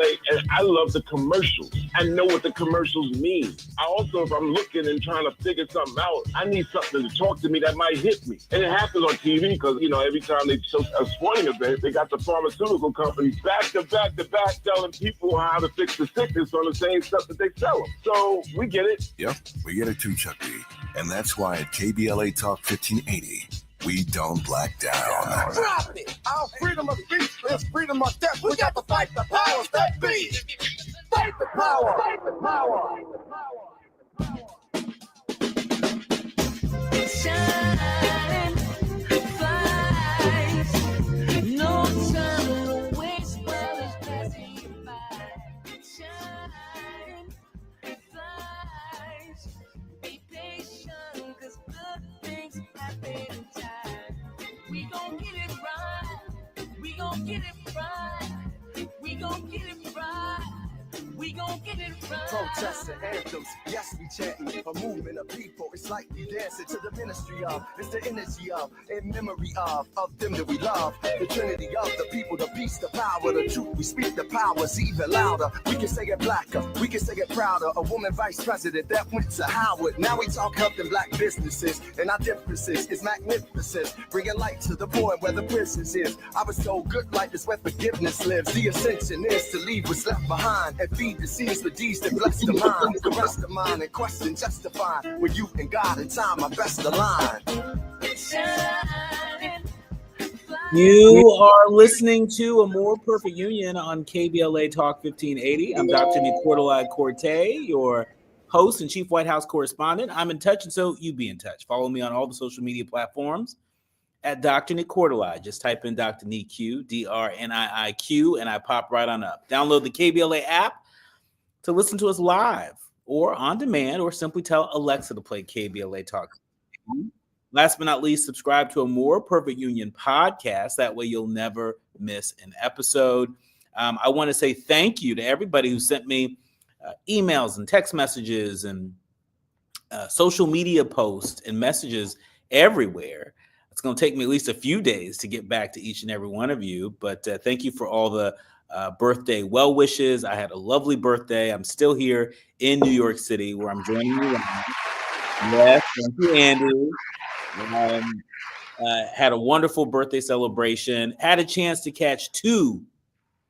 And I love the commercials. I know what the commercials mean. I also, if I'm looking and trying to figure something out, I need something to talk to me that might hit me. And it happens on TV because, every time they show a sporting event, they got the pharmaceutical companies back to back to back telling people how to fix the sickness on the same stuff that they sell them. So we get it. Yep, we get it too, Chuck D. And that's why at KBLA Talk 1580, we don't black down. Drop it! Our freedom of speech is freedom of death. We got to fight the powers that be. Fight the power. Fight the power. Shine, flies, no time to waste while it's passing you by. Shine, flies, be patient, 'cause good things happen in time. We gon' get it right. We gon' get it right. We gon' get it right. We gon' get it right. Protests and anthems, yes, we chanting. A movement of people, it's like we dancing to the ministry of. It's the energy of, in memory of them that we love. The trinity of the people, the peace, the power, the truth. We speak the powers even louder. We can say it blacker, we can say it prouder. A woman vice president that went to Howard. Now we talk helping black businesses, and our differences is magnificent. Bringing light to the point where the prisons is. I was so good, life is where forgiveness lives. The ascension is to leave what's left behind and feed the seeds for deeds that bless the mind. Caress the mind and question justify. With you and God in time, I best align. You are listening to A More Perfect Union on KBLA Talk 1580. I'm Dr. Nii-Quartelai Quartey, your host and chief White House correspondent. I'm in touch, and so you be in touch. Follow me on all the social media platforms at Dr. Nii-Quartelai. Just type in Dr. Nii-Q, DRNIIQ, and I pop right on up. Download the KBLA app to listen to us live or on demand, or simply tell Alexa to play KBLA Talk. Last but not least, subscribe to A More Perfect Union podcast. That way you'll never miss an episode. I want to say thank you to everybody who sent me emails and text messages and social media posts and messages everywhere. It's going to take me at least a few days to get back to each and every one of you, but thank you for all the birthday well wishes. I had a lovely birthday. I'm still here in New York City, where I'm joining you now. Yes, thank you, Andy. Had a wonderful birthday celebration. Had a chance to catch two,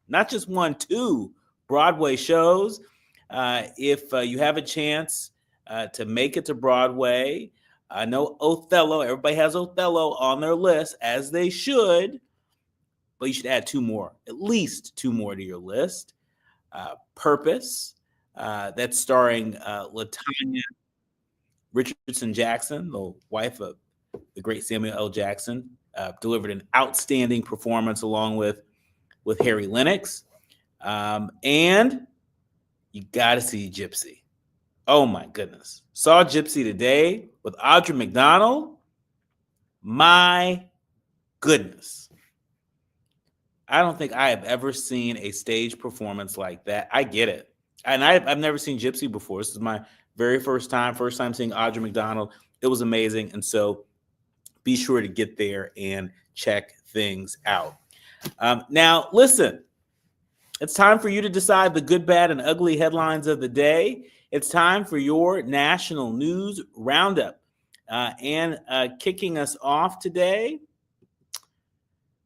not just one, two Broadway shows. If you have a chance to make it to Broadway, I know Othello, everybody has Othello on their list, as they should, but you should add two more, at least two more to your list. Purpose, that's starring LaTanya Richardson Jackson, the wife of the great Samuel L. Jackson, delivered an outstanding performance along with Harry Lennox. And you got to see Gypsy. Oh, my goodness. Saw Gypsy today with Audra McDonald. My goodness. I don't think I have ever seen a stage performance like that. I get it. And I've never seen Gypsy before. This is my very first time seeing Audra McDonald. It was amazing. And so be sure to get there and check things out. Now, listen, it's time for you to decide the good, bad, and ugly headlines of the day. It's time for your national news roundup. And kicking us off today,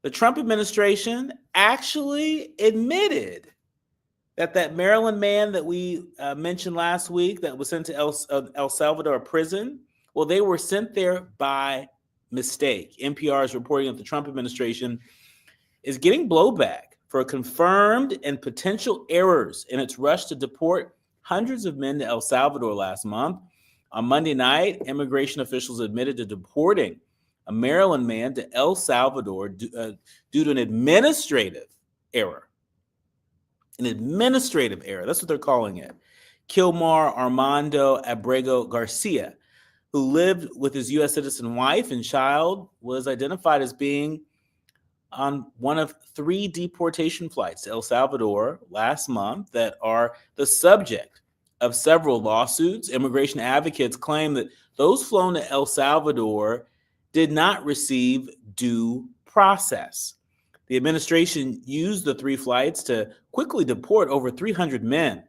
the Trump administration actually admitted that Maryland man that we mentioned last week that was sent to El Salvador prison, well, they were sent there by mistake. NPR is reporting that the Trump administration is getting blowback for confirmed and potential errors in its rush to deport hundreds of men to El Salvador last month. On Monday night, immigration officials admitted to deporting a Maryland man to El Salvador due to an administrative error. An administrative error. That's what they're calling it. Kilmar Armando Abrego Garcia, who lived with his U.S. citizen wife and child, was identified as being on one of 3 deportation flights to El Salvador last month that are the subject of several lawsuits. Immigration advocates claim that those flown to El Salvador did not receive due process. The administration used the 3 flights to quickly deport over 300 men.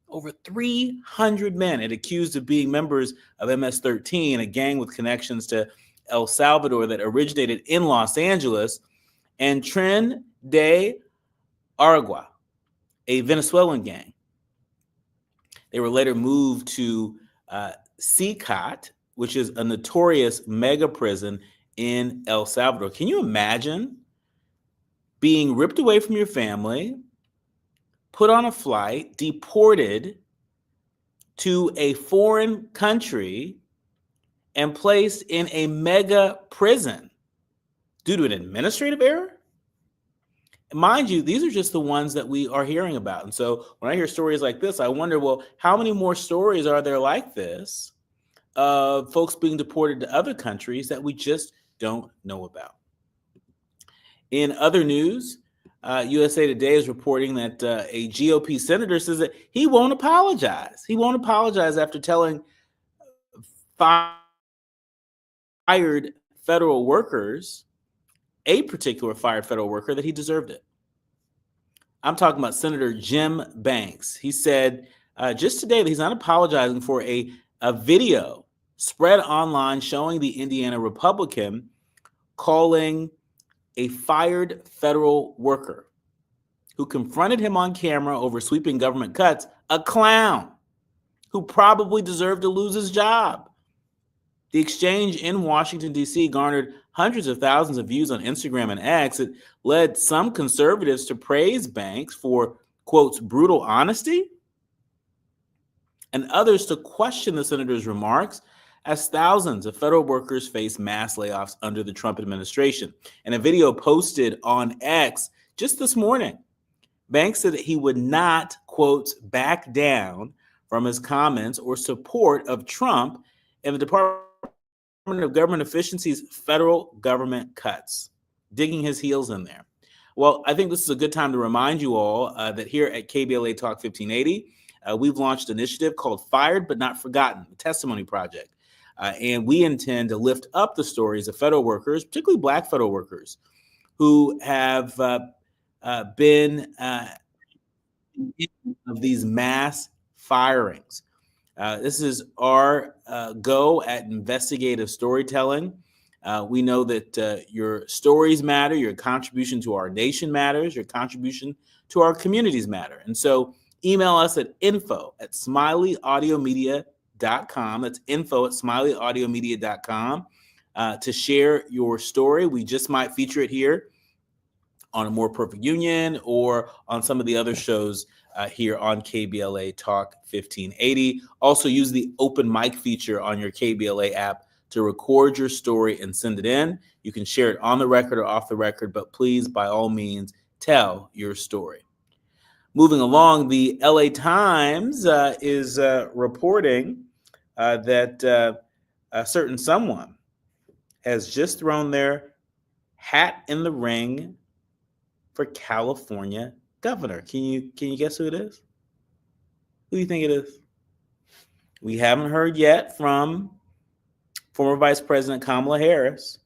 Over 300 men it accused of being members of MS-13, a gang with connections to El Salvador that originated in Los Angeles, and Tren de Aragua, a Venezuelan gang. They were later moved to CCOT, which is a notorious mega prison in El Salvador. Can you imagine being ripped away from your family, put on a flight, deported to a foreign country, and placed in a mega prison due to an administrative error? Mind you, these are just the ones that we are hearing about. And so when I hear stories like this, I wonder, well, how many more stories are there like this of folks being deported to other countries that we just don't know about? In other news, USA Today is reporting that a GOP senator says that he won't apologize. He won't apologize after telling fired federal workers, a particular fired federal worker, that he deserved it. I'm talking about Senator Jim Banks. He said just today that he's not apologizing for a video spread online showing the Indiana Republican calling a fired federal worker who confronted him on camera over sweeping government cuts a clown who probably deserved to lose his job. The exchange in Washington, D.C. garnered hundreds of thousands of views on Instagram and X. It led some conservatives to praise Banks for, quotes, brutal honesty, and others to question the senator's remarks as thousands of federal workers face mass layoffs under the Trump administration. In a video posted on X just this morning, Banks said that he would not, quote, back down from his comments or support of Trump and the Department of Government Efficiency's federal government cuts, digging his heels in there. Well, I think this is a good time to remind you all that here at KBLA Talk 1580, we've launched an initiative called Fired But Not Forgotten, the Testimony Project. And we intend to lift up the stories of federal workers, particularly Black federal workers, who have been of these mass firings. This is our go at investigative storytelling. We know that your stories matter, your contribution to our nation matters, your contribution to our communities matter. And so email us at info@smileyAudiomedia.com. That's info@smileyAudiomedia.com to share your story. We just might feature it here on A More Perfect Union or on some of the other shows here on KBLA Talk 1580. Also use the open mic feature on your KBLA app to record your story and send it in. You can share it on the record or off the record, but please, by all means, tell your story. Moving along, the LA Times is reporting that a certain someone has just thrown their hat in the ring for California governor. Can you guess who it is? Who do you think it is? We haven't heard yet from former Vice President Kamala Harris,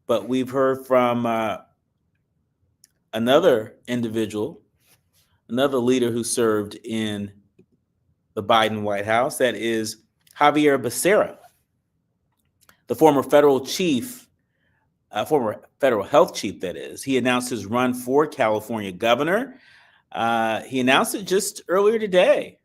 but we've heard from another individual, another leader who served in the Biden White House. That is Xavier Becerra, the former federal health chief, that is. He announced his run for California governor. He announced it just earlier today,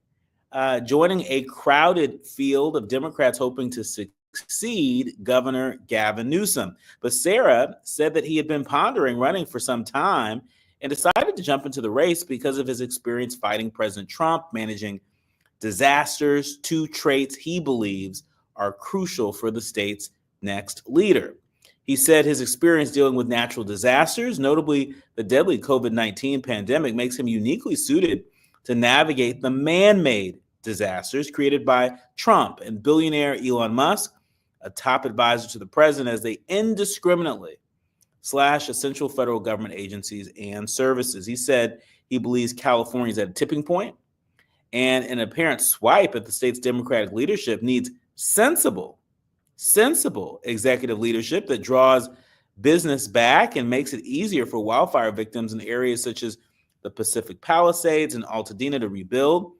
joining a crowded field of Democrats hoping to succeed Governor Gavin Newsom. Becerra said that he had been pondering running for some time and decided to jump into the race because of his experience fighting President Trump, managing disasters, 2 traits he believes are crucial for the state's next leader. He said his experience dealing with natural disasters, notably the deadly COVID-19 pandemic, makes him uniquely suited to navigate the man-made disasters created by Trump and billionaire Elon Musk, a top advisor to the president, as they indiscriminately slash essential federal government agencies and services. He said he believes California is at a tipping point, and an apparent swipe at the state's Democratic leadership needs sensible executive leadership that draws business back and makes it easier for wildfire victims in areas such as the Pacific Palisades and Altadena to rebuild.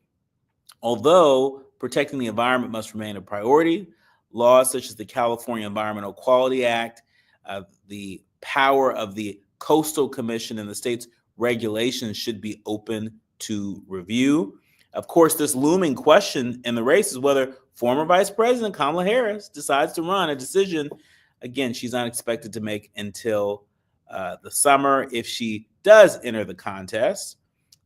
Although protecting the environment must remain a priority, laws such as the California Environmental Quality Act, the power of the Coastal Commission, and the state's regulations should be open to review. Of course, this looming question in the race is whether former Vice President Kamala Harris decides to run. A decision, again, she's not expected to make until the summer. If she does enter the contest,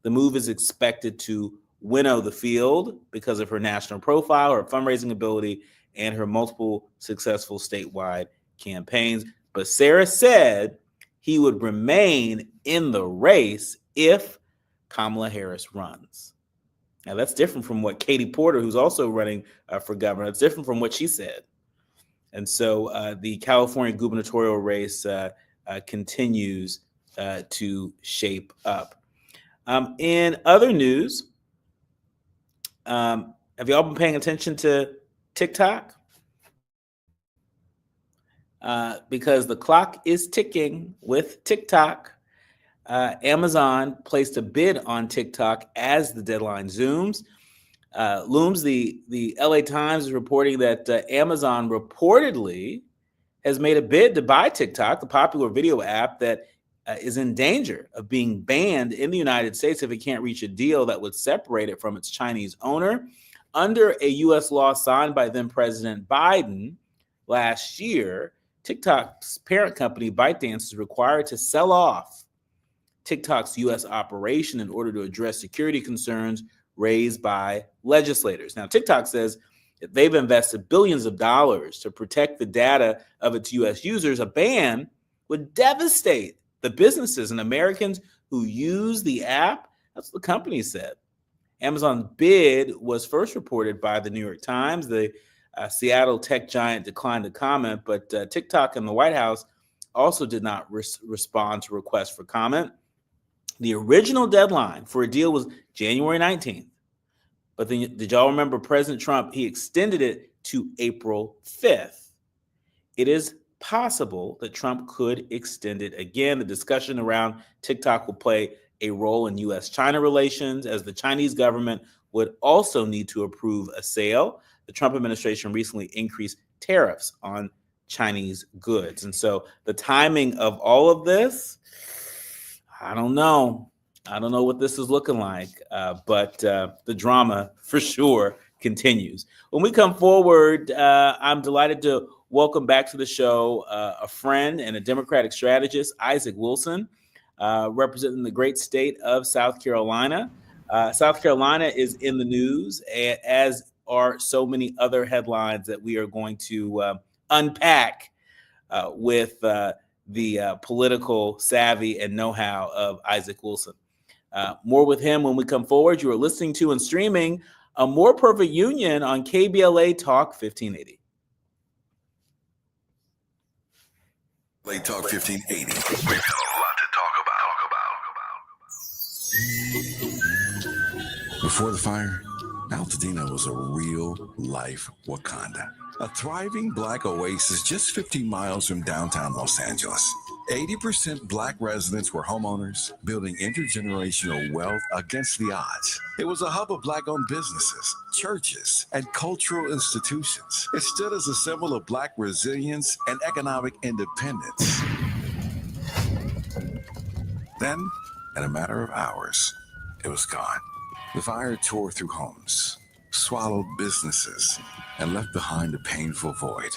the move is expected to winnow the field because of her national profile, her fundraising ability, and her multiple successful statewide campaigns. But Sarah said he would remain in the race if Kamala Harris runs. Now, that's different from what Katie Porter, who's also running for governor, it's different from what she said. And so the California gubernatorial race continues to shape up. In other news, have y'all been paying attention to TikTok? Because the clock is ticking with TikTok. Amazon placed a bid on TikTok as the deadline looms. The LA Times is reporting that Amazon reportedly has made a bid to buy TikTok, the popular video app that is in danger of being banned in the United States if it can't reach a deal that would separate it from its Chinese owner. Under a U.S. law signed by then-President Biden last year, TikTok's parent company, ByteDance, is required to sell off TikTok's U.S. operation in order to address security concerns raised by legislators. Now, TikTok says that they've invested billions of dollars to protect the data of its U.S. users. A ban would devastate the businesses and Americans who use the app. That's what the company said. Amazon's bid was first reported by the New York Times. The Seattle tech giant declined to comment, but TikTok and the White House also did not respond to requests for comment. The original deadline for a deal was January 19th. But then, did y'all remember President Trump? He extended it to April 5th. It is possible that Trump could extend it again. The discussion around TikTok will play a role in U.S.-China relations, as the Chinese government would also need to approve a sale. The Trump administration recently increased tariffs on Chinese goods. And so the timing of all of this, I don't know. I don't know what this is looking like, but the drama for sure continues. When we come forward, I'm delighted to welcome back to the show a friend and a Democratic strategist, Isaac Wilson, representing the great state of South Carolina. South Carolina is in the news, as are so many other headlines that we are going to unpack with the political savvy and know-how of Isaac Wilson. More with him when we come forward. You are listening to and streaming A More Perfect Union on KBLA Talk 1580. KBLA Talk 1580. We've got a lot to talk about. Before the fire, Altadena was a real-life Wakanda. A thriving Black oasis just 15 miles from downtown Los Angeles. 80% Black residents were homeowners, building intergenerational wealth against the odds. It was a hub of Black-owned businesses, churches, and cultural institutions. It stood as a symbol of Black resilience and economic independence. Then, in a matter of hours, it was gone. The fire tore through homes, swallowed businesses, and left behind a painful void.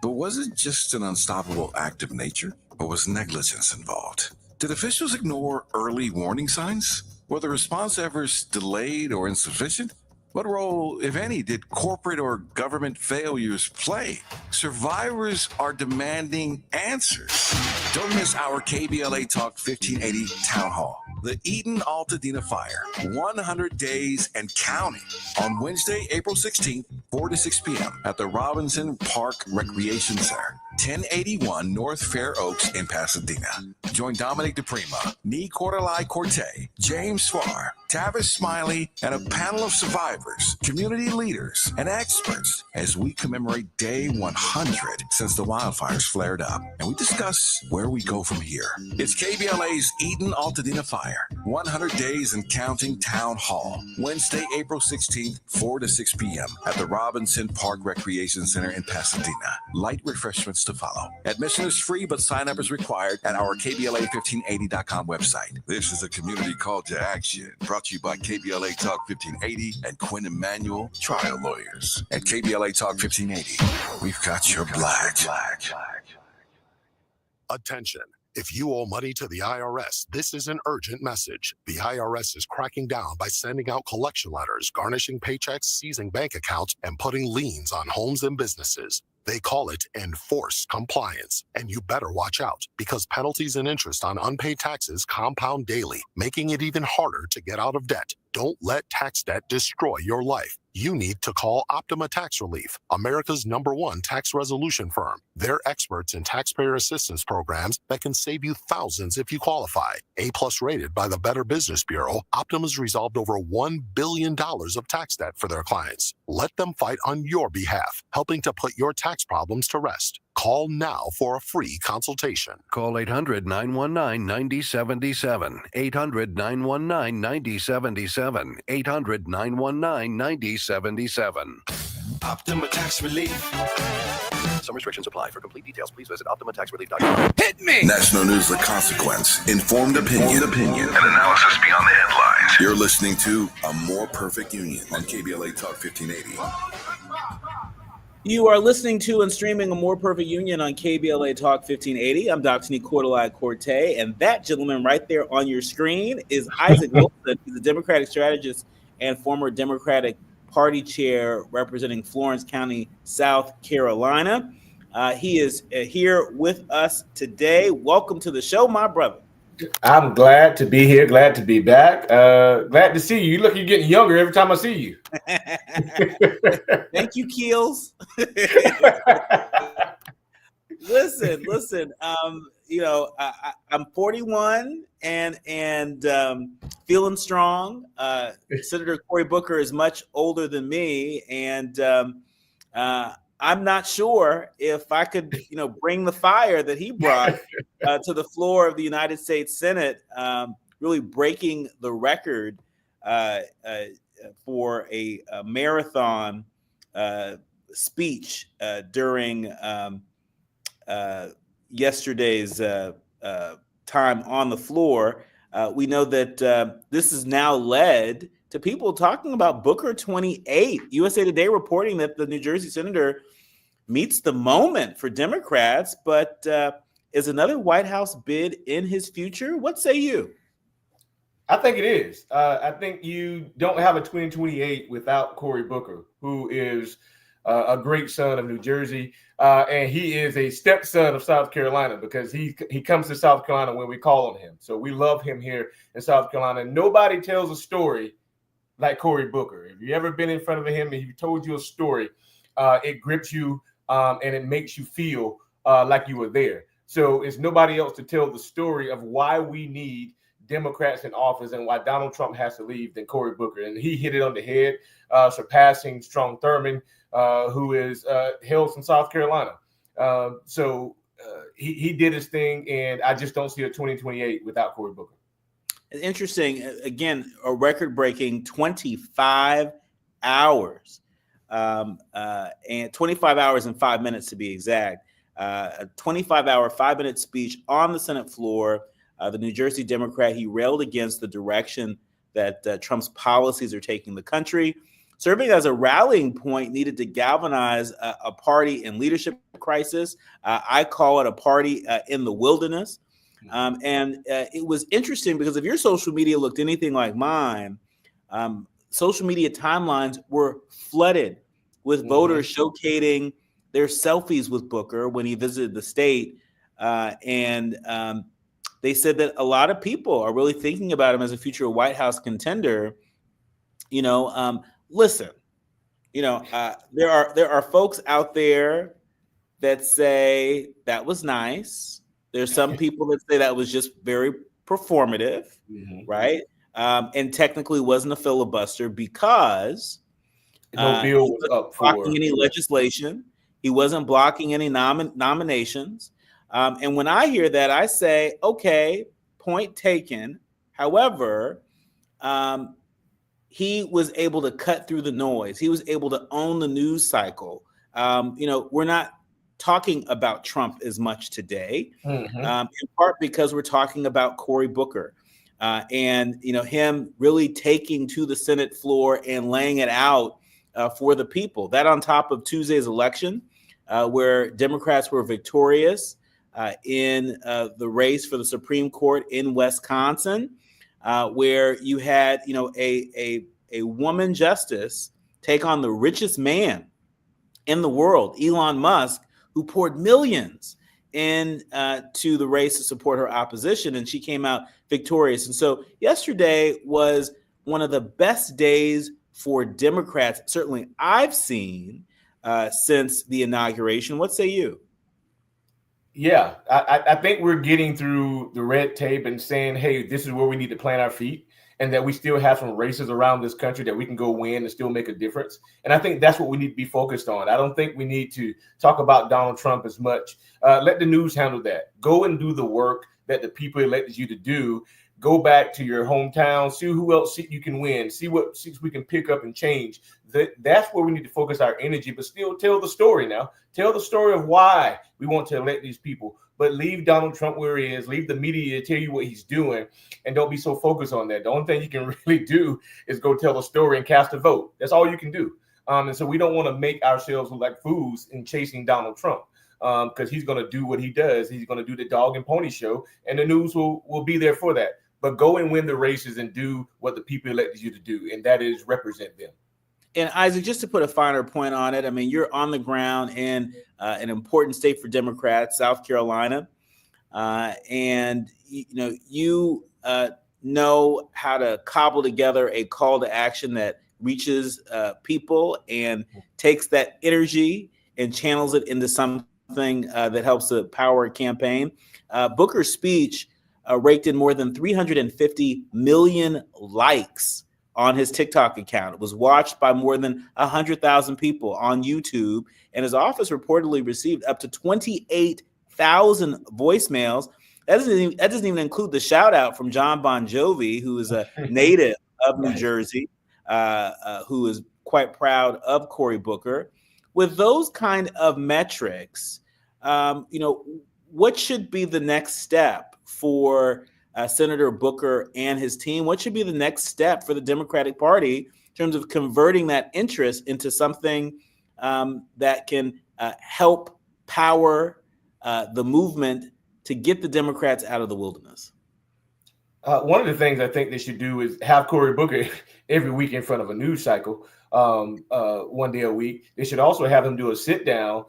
But was it just an unstoppable act of nature, or was negligence involved? Did officials ignore early warning signs? Were the response efforts delayed or insufficient? What role, if any, did corporate or government failures play? Survivors are demanding answers. Don't miss our KBLA Talk 1580 Town Hall. The Eden Altadena Fire, 100 days and counting, on Wednesday, April 16th, 4 to 6 p.m. at the Robinson Park Recreation Center. 1081 North Fair Oaks in Pasadena. Join Dominic DePrima, Nii-Quartelai Quartey, James Farr, Tavis Smiley, and a panel of survivors, community leaders, and experts as we commemorate day 100 since the wildfires flared up. And we discuss where we go from here. It's KBLA's Eden Altadena Fire, 100 Days and Counting Town Hall, Wednesday, April 16th, 4 to 6 p.m. at the Robinson Park Recreation Center in Pasadena. Light refreshments to follow. Admission is free, but sign-up is required at our KBLA1580.com website. This is a community call to action, brought to you by KBLA Talk 1580 and Quinn Emanuel Trial Lawyers. At KBLA Talk 1580, we've got your black. Attention. If you owe money to the IRS, this is an urgent message. The IRS is cracking down by sending out collection letters, garnishing paychecks, seizing bank accounts, and putting liens on homes and businesses. They call it enforced compliance. And you better watch out, because penalties and interest on unpaid taxes compound daily, making it even harder to get out of debt. Don't let tax debt destroy your life. You need to call Optima Tax Relief, America's #1 tax resolution firm. They're experts in taxpayer assistance programs that can save you thousands if you qualify. A+ rated by the Better Business Bureau, Optima's resolved over $1 billion of tax debt for their clients. Let them fight on your behalf, helping to put your tax problems to rest. Call now for a free consultation. Call 800-919-9077. 800-919-9077. 800-919-9077. Optima Tax Relief. Some restrictions apply. For complete details, please visit OptimaTaxRelief.com. Hit me! National News The Consequence. Informed opinion. And analysis beyond the headlines. You're listening to A More Perfect Union on KBLA Talk 1580. You are listening to and streaming A More Perfect Union on KBLA Talk 1580. I'm Dr. Nii-Quartelai Quartey, and that gentleman right there on your screen is Isaac Wilson. He's a Democratic strategist and former Democratic Party chair representing Florence County, South Carolina. He is here with us today. Welcome to the show, my brother. I'm glad to be here. Glad to be back. Glad to see you. You're getting younger every time I see you. Thank you, Keels. Listen. I'm 41 and feeling strong. Senator Cory Booker is much older than me, and I'm not sure if I could, bring the fire that he brought to the floor of the United States Senate, really breaking the record for a marathon speech during yesterday's time on the floor. We know that this has now led to people talking about Booker 28. USA Today reporting that the New Jersey senator meets the moment for Democrats, but is another White House bid in his future? What say you? I think it is. I think you don't have a 2028 without Cory Booker, who is a great son of New Jersey, and he is a stepson of South Carolina because he comes to South Carolina when we call on him. So we love him here in South Carolina. Nobody tells a story like Cory Booker. If you've ever been in front of him and he told you a story, it grips you and it makes you feel like you were there. So it's nobody else to tell the story of why we need Democrats in office and why Donald Trump has to leave than Cory Booker. And he hit it on the head, surpassing Strom Thurmond, who is hails from South Carolina. So he did his thing, and I just don't see a 2028 without Cory Booker. Interesting. Again, a record-breaking 25 hours, and 25 hours and 5 minutes to be exact. A 25-hour, 5-minute speech on the Senate floor. The New Jersey Democrat, he railed against the direction that Trump's policies are taking the country, serving as a rallying point needed to galvanize a party in leadership crisis. I call it a party in the wilderness. And it was interesting because if your social media looked anything like mine, social media timelines were flooded with voters showcasing their selfies with Booker when he visited the state. And they said that a lot of people are really thinking about him as a future White House contender. Listen, there are folks out there that say that was nice. There's some people that say that was just very performative, right? And technically wasn't a filibuster because No he bill was wasn't up blocking for any legislation. He wasn't blocking any nominations. And when I hear that, I say, okay, point taken. However, he was able to cut through the noise. He was able to own the news cycle. We're not talking about Trump as much today, in part because we're talking about Cory Booker and him really taking to the Senate floor and laying it out for the people. That on top of Tuesday's election, where Democrats were victorious in the race for the Supreme Court in Wisconsin. Where you had, a woman justice take on the richest man in the world, Elon Musk, who poured millions to the race to support her opposition, and she came out victorious. And so yesterday was one of the best days for Democrats, certainly I've seen since the inauguration. What say you? Yeah, I think we're getting through the red tape and saying, hey, this is where we need to plant our feet, and that we still have some races around this country that we can go win and still make a difference. And I think that's what we need to be focused on. I don't think we need to talk about Donald Trump as much. Let the news handle that. Go and do the work that the people elected you to do. Go back to your hometown, see who else you can win, see what seats we can pick up and change. That's where we need to focus our energy, but still tell the story now. Tell the story of why we want to elect these people, but leave Donald Trump where he is. Leave the media to tell you what he's doing, and don't be so focused on that. The only thing you can really do is go tell a story and cast a vote. That's all you can do. And so we don't want to make ourselves look like fools in chasing Donald Trump. Because he's going to do what he does. He's going to do the dog and pony show, and the news will be there for that. But go and win the races and do what the people elected you to do, and that is represent them. And Isaac, just to put a finer point on it, I mean, you're on the ground in an important state for Democrats, South Carolina, and you know how to cobble together a call to action that reaches people and takes that energy and channels it into something that helps to power a campaign. Booker's speech raked in more than 350 million likes on his TikTok account. It was watched by more than 100,000 people on YouTube, and his office reportedly received up to 28,000 voicemails. That doesn't even include the shout out from John Bon Jovi, who is a native of New Jersey, who is quite proud of Cory Booker. With those kind of metrics, what should be the next step for Senator Booker and his team? What should be the next step for the Democratic Party in terms of converting that interest into something that can help power the movement to get the Democrats out of the wilderness? One of the things I think they should do is have Cory Booker every week in front of a news cycle, 1 day a week. They should also have him do a sit down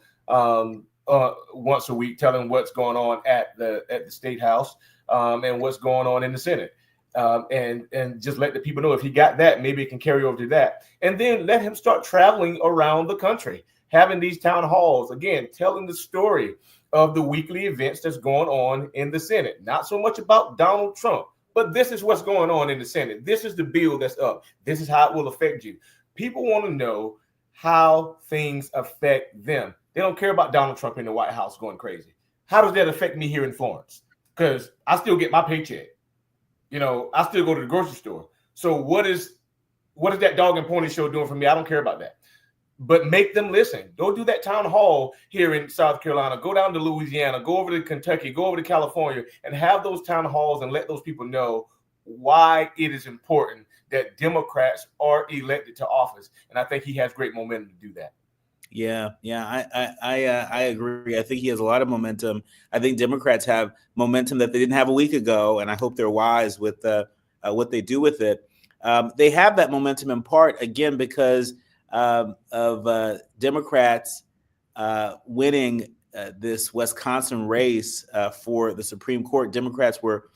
once a week, telling what's going on at the State House and what's going on in the Senate, and just let the people know if he got that, maybe it can carry over to that, and then let him start traveling around the country, having these town halls, again, telling the story of the weekly events that's going on in the Senate. Not so much about Donald Trump, but this is what's going on in the Senate. This is the bill that's up. This is how it will affect you. People want to know how things affect them. They don't care about Donald Trump in the White House going crazy. How does that affect me here in Florence? Because I still get my paycheck. I still go to the grocery store. So what is that dog and pony show doing for me? I don't care about that. But make them listen. Go do that town hall here in South Carolina. Go down to Louisiana. Go over to Kentucky. Go over to California and have those town halls and let those people know why it is important that Democrats are elected to office. And I think he has great momentum to do that. Yeah, I agree. I think he has a lot of momentum. I think Democrats have momentum that they didn't have a week ago, and I hope they're wise with what they do with it. They have that momentum in part, again, because of Democrats winning this Wisconsin race for the Supreme Court. Democrats were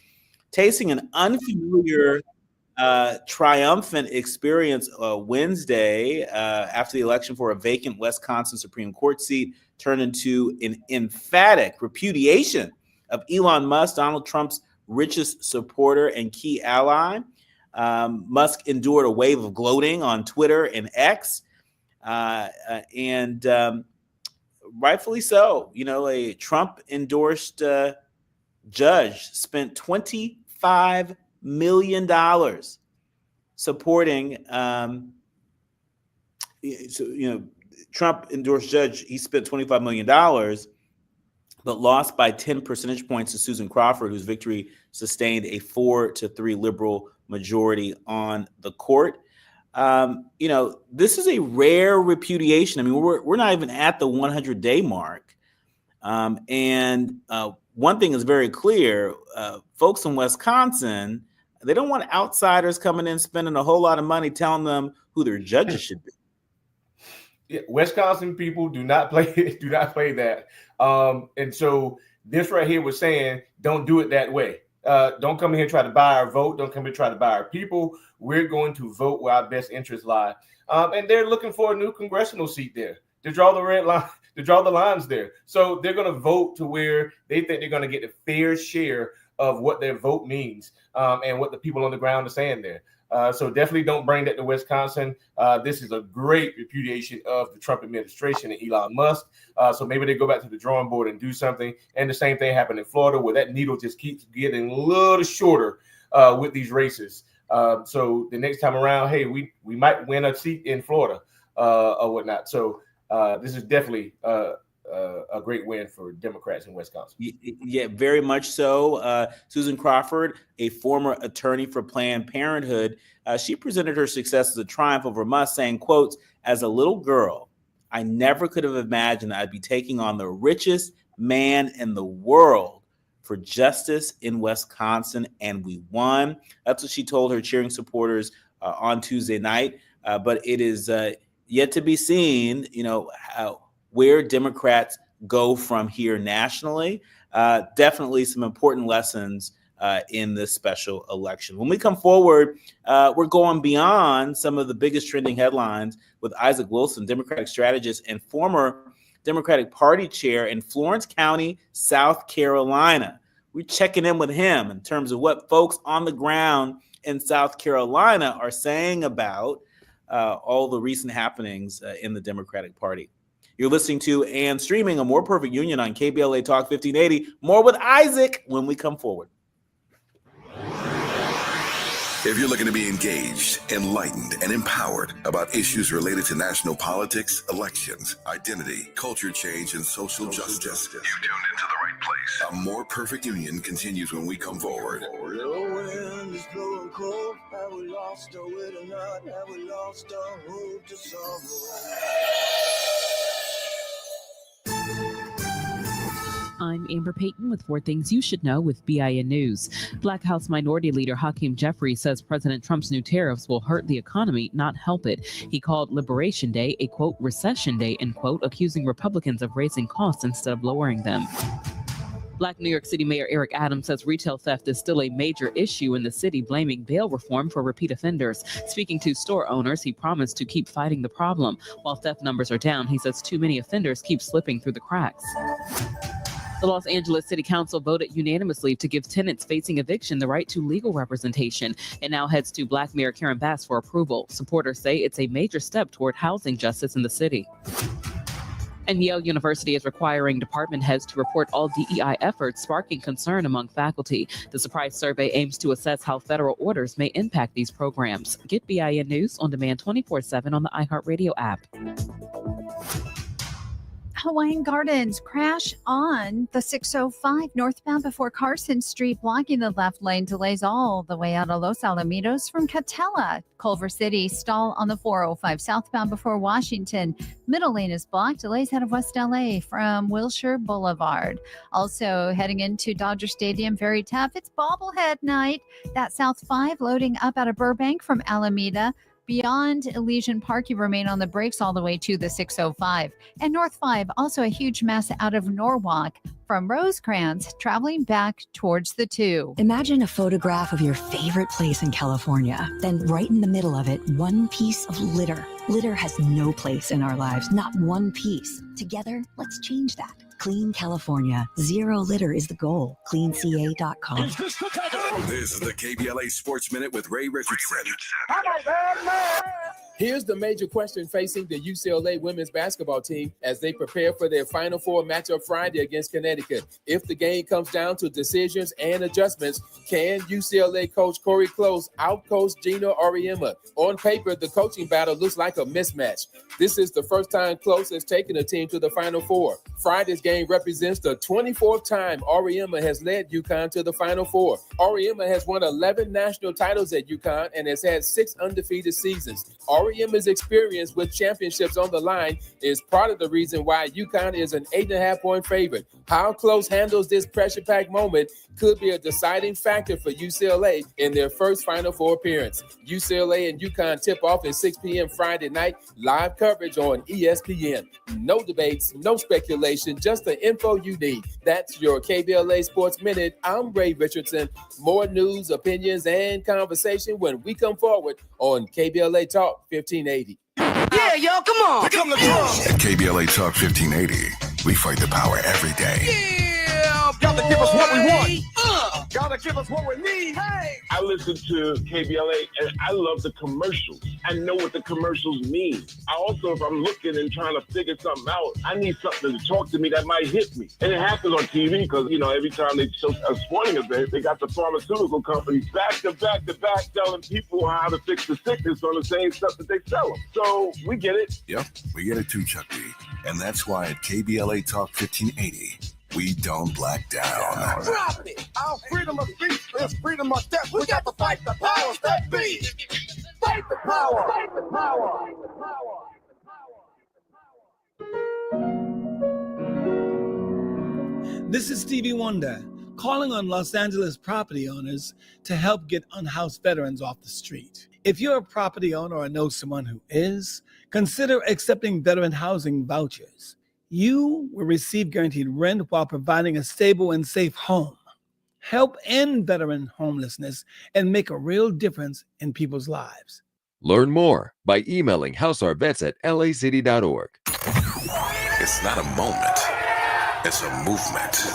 tasting an unfamiliar triumphant experience Wednesday after the election for a vacant Wisconsin Supreme Court seat turned into an emphatic repudiation of Elon Musk, Donald Trump's richest supporter and key ally. Musk endured a wave of gloating on Twitter and X, and rightfully so. You know, a Trump-endorsed judge spent $25 million supporting. Trump-endorsed judge, he spent $25 million, but lost by 10 percentage points to Susan Crawford, whose victory sustained a 4-3 liberal majority on the court. This is a rare repudiation. I mean, we're not even at the 100-day mark. And one thing is very clear. Folks in Wisconsin, they don't want outsiders coming in spending a whole lot of money telling them who their judges should be. Yeah, Wisconsin people do not play that. And so this right here was saying, don't do it that way. Don't come in here and try to buy our vote. Don't come here and try to buy our people. We're going to vote where our best interests lie. And they're looking for a new congressional seat there to draw the red line, to draw the lines there. So they're going to vote to where they think they're going to get a fair share of what their vote means and what the people on the ground are saying there. So definitely don't bring that to Wisconsin. This is a great repudiation of the Trump administration and Elon Musk. So maybe they go back to the drawing board and do something. And the same thing happened in Florida, where that needle just keeps getting a little shorter with these races. So the next time around, hey, we might win a seat in Florida or whatnot. So this is definitely a great win for Democrats in Wisconsin. Yeah, very much so. Susan Crawford, a former attorney for Planned Parenthood, she presented her success as a triumph over Musk, saying, quotes, "As a little girl, I never could have imagined I'd be taking on the richest man in the world for justice in Wisconsin, and we won." That's what she told her cheering supporters on Tuesday night. But it is yet to be seen, where Democrats go from here nationally. Definitely some important lessons in this special election. When we come forward, we're going beyond some of the biggest trending headlines with Isaac Wilson, Democratic strategist and former Democratic Party chair in Florence County, South Carolina. We're checking in with him in terms of what folks on the ground in South Carolina are saying about all the recent happenings in the Democratic Party. You're listening to and streaming A More Perfect Union on KBLA Talk 1580. More with Isaac when we come forward. If you're looking to be engaged, enlightened, and empowered about issues related to national politics, elections, identity, culture change, and social justice, you tuned into the right place. A More Perfect Union continues when we come forward. The wind is blowing cold. Have we lost our way tonight? Have we lost our hope to sorrow? I'm Amber Payton with 4 Things You Should Know with BIN News. Black House Minority Leader Hakeem Jeffries says President Trump's new tariffs will hurt the economy, not help it. He called Liberation Day a, quote, recession day, end quote, accusing Republicans of raising costs instead of lowering them. Black New York City Mayor Eric Adams says retail theft is still a major issue in the city, blaming bail reform for repeat offenders. Speaking to store owners, he promised to keep fighting the problem. While theft numbers are down, he says too many offenders keep slipping through the cracks. The Los Angeles City Council voted unanimously to give tenants facing eviction the right to legal representation. It now heads to Black Mayor Karen Bass for approval. Supporters say it's a major step toward housing justice in the city. And Yale University is requiring department heads to report all DEI efforts, sparking concern among faculty. The surprise survey aims to assess how federal orders may impact these programs. Get BIN News on demand 24/7 on the iHeartRadio app. Hawaiian Gardens crash on the 605 northbound before Carson Street, blocking the left lane. Delays all the way out of Los Alamitos from Catella. Culver City stall on the 405 southbound before Washington. Middle lane is blocked. Delays out of West LA from Wilshire Boulevard. Also heading into Dodger Stadium, very tough. It's bobblehead night. That South 5 loading up out of Burbank from Alameda. Beyond Elysian Park, you remain on the brakes all the way to the 605. And North 5, also a huge mess out of Norwalk from Rosecrans, traveling back towards the 2. Imagine a photograph of your favorite place in California. Then right in the middle of it, one piece of litter. Litter has no place in our lives, not one piece. Together, let's change that. Clean California. Zero litter is the goal. CleanCA.com. This is the KBLA Sports Minute with Ray Richardson. Here's the major question facing the UCLA women's basketball team as they prepare for their Final Four matchup Friday against Connecticut. If the game comes down to decisions and adjustments, can UCLA coach Corey Close outcoach Gina Auriemma? On paper, the coaching battle looks like a mismatch. This is the first time Close has taken a team to the Final Four. Friday's game represents the 24th time Auriemma has led UConn to the Final Four. Auriemma has won 11 national titles at UConn and has had 6 undefeated seasons. Auriemma's experience with championships on the line is part of the reason why UConn is an 8.5-point favorite. How Close handles this pressure-packed moment could be a deciding factor for UCLA in their first Final Four appearance. UCLA and UConn tip off at 6 p.m. Friday night, live coverage on ESPN. No debates, no speculation, just the info you need. That's your KBLA Sports Minute. I'm Ray Richardson. More news, opinions, and conversation when we come forward on KBLA Talk 1580. Yeah, y'all, come on. Come to drums. At KBLA Talk 1580, we fight the power every day. Yeah, gotta give us what we want. Gotta give us what we need. Hey. I listen to KBLA and I love the commercials. I know what the commercials mean. I also, if I'm looking and trying to figure something out, I need something to talk to me that might hit me. And it happens on TV because, you know, every time they show a sporting event, they got the pharmaceutical companies back to back telling people how to fix the sickness on the same stuff that they sell them. So we get it. Yep, we get it too, Chuck D. And that's why at KBLA Talk 1580, we don't black down. Drop it. Our freedom of speech is freedom of death. We got to fight the powers that be. Fight the power. Fight the power. Fight the power. This is Stevie Wonder calling on Los Angeles property owners to help get unhoused veterans off the street. If you're a property owner or know someone who is, consider accepting veteran housing vouchers. You will receive guaranteed rent while providing a stable and safe home. Help end veteran homelessness and make a real difference in people's lives. Learn more by emailing houseourvets@lacity.org. It's not a moment. It's a movement.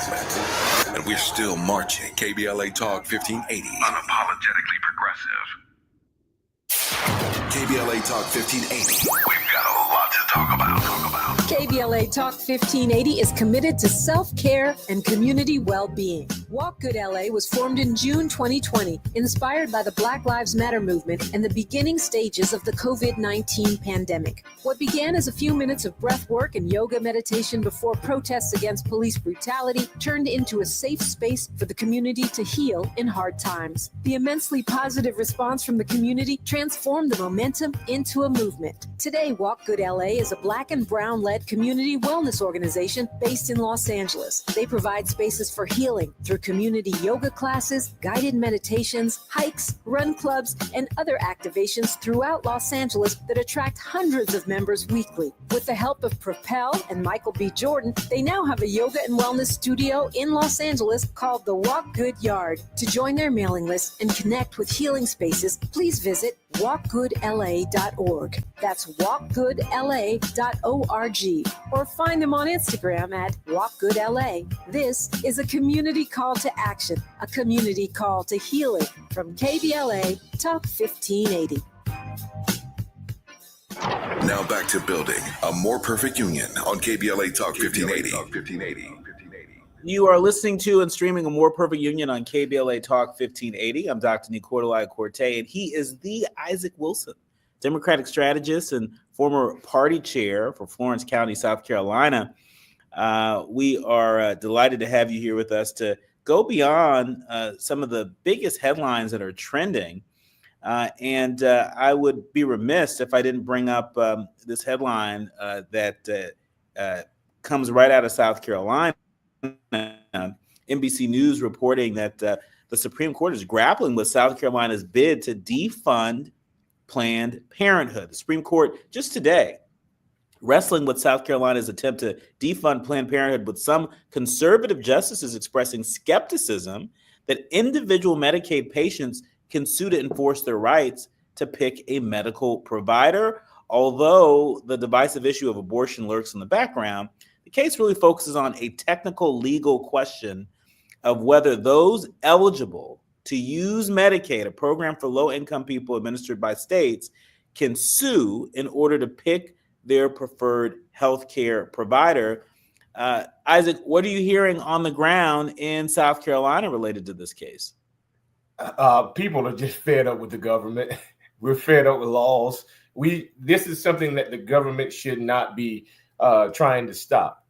And we're still marching. KBLA Talk 1580. Unapologetically progressive. KBLA Talk 1580. We've got a lot to talk about. KBLA Talk 1580 is committed to self-care and community well-being. Walk Good LA was formed in June 2020, inspired by the Black Lives Matter movement and the beginning stages of the COVID-19 pandemic. What began as a few minutes of breath work and yoga meditation before protests against police brutality turned into a safe space for the community to heal in hard times. The immensely positive response from the community transformed the momentum into a movement. Today, Walk Good LA is a Black and Brown-led community wellness organization based in Los Angeles. They provide spaces for healing through community yoga classes, guided meditations, hikes, run clubs, and other activations throughout Los Angeles that attract hundreds of members weekly. With the help of Propel and Michael B. Jordan, they now have a yoga and wellness studio in Los Angeles called the Walk Good Yard. To join their mailing list and connect with healing spaces, please visit walkgoodla.org. That's walkgoodla.org. Or find them on Instagram at walkgoodla. This is a community call to action, a community call to healing from KBLA Talk 1580. Now back to building a more perfect union on KBLA Talk 1580. You are listening to and streaming A More Perfect Union on KBLA Talk 1580. I'm Dr. Nii-Quartelai Quartey, and he is the Isaac Wilson, Democratic strategist and former party chair for Florence County, South Carolina. We are delighted to have you here with us to go beyond some of the biggest headlines that are trending. And I would be remiss if I didn't bring up this headline that comes right out of South Carolina. NBC News reporting that the Supreme Court is grappling with South Carolina's bid to defund Planned Parenthood. The Supreme Court just today wrestling with South Carolina's attempt to defund Planned Parenthood, with some conservative justices expressing skepticism that individual Medicaid patients can sue to enforce their rights to pick a medical provider. Although the divisive issue of abortion lurks in the background, the case really focuses on a technical legal question of whether those eligible to use Medicaid, a program for low-income people administered by states, can sue in order to pick their preferred healthcare provider. Isaac, what are you hearing on the ground in South Carolina related to this case? People are just fed up with the government. We're fed up with laws. This is something that the government should not be trying to stop.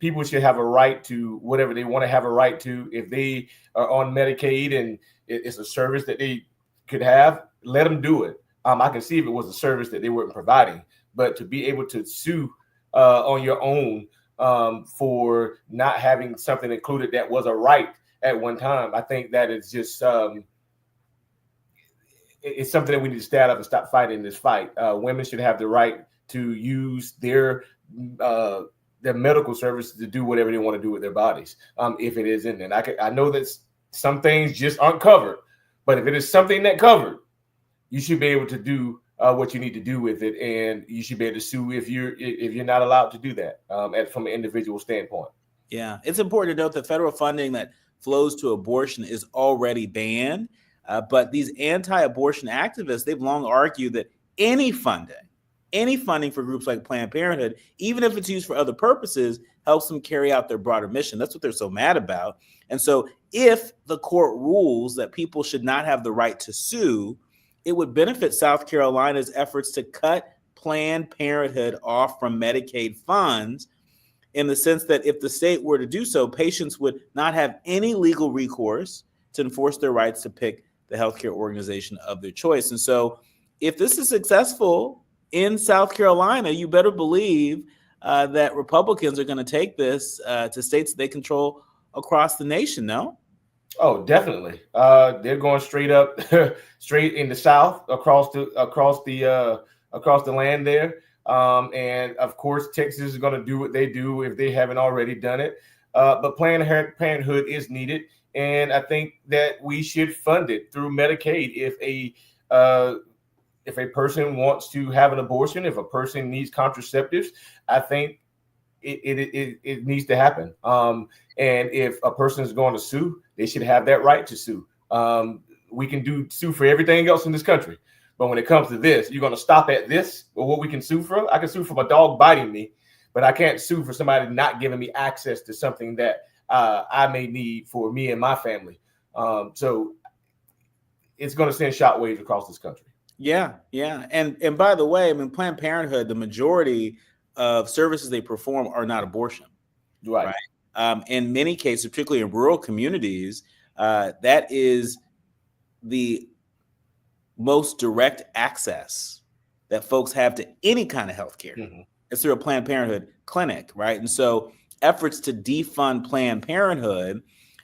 People should have a right to whatever they want to have a right to. If they are on Medicaid and it's a service that they could have, let them do it. I can see if it was a service that they weren't providing, but to be able to sue on your own for not having something included that was a right at one time, I think that is just it's something that we need to stand up and stop fighting this fight. Women should have the right to use their medical services to do whatever they want to do with their bodies, if it is in there. I know that some things just aren't covered, but if it is something that covered, you should be able to do what you need to do with it, and you should be able to sue if you're not allowed to do that from an individual standpoint. Yeah, it's important to note that federal funding that flows to abortion is already banned, but these anti-abortion activists, they've long argued that any funding for groups like Planned Parenthood, even if it's used for other purposes, helps them carry out their broader mission. That's what they're so mad about. And so if the court rules that people should not have the right to sue, it would benefit South Carolina's efforts to cut Planned Parenthood off from Medicaid funds, in the sense that if the state were to do so, patients would not have any legal recourse to enforce their rights to pick the healthcare organization of their choice. And so if this is successful in South Carolina, you better believe that Republicans are going to take this to states they control across the nation, no? Oh, definitely. They're going straight up, straight in the South, across the land there. And of course, Texas is going to do what they do if they haven't already done it. But Planned Parenthood is needed, and I think that we should fund it through Medicaid. If a person wants to have an abortion, if a person needs contraceptives, I think it needs to happen. And if a person is going to sue, they should have that right to sue. We can sue for everything else in this country, but when it comes to this, you're going to stop at this or what we can sue for. I can sue for my dog biting me, but I can't sue for somebody not giving me access to something that I may need for me and my family. So it's going to send shockwaves across this country. Yeah. And by the way, I mean, Planned Parenthood, the majority of services they perform are not abortion. Right? In many cases, particularly in rural communities, that is the most direct access that folks have to any kind of healthcare. Mm-hmm. It's through a Planned Parenthood clinic, right? And so efforts to defund Planned Parenthood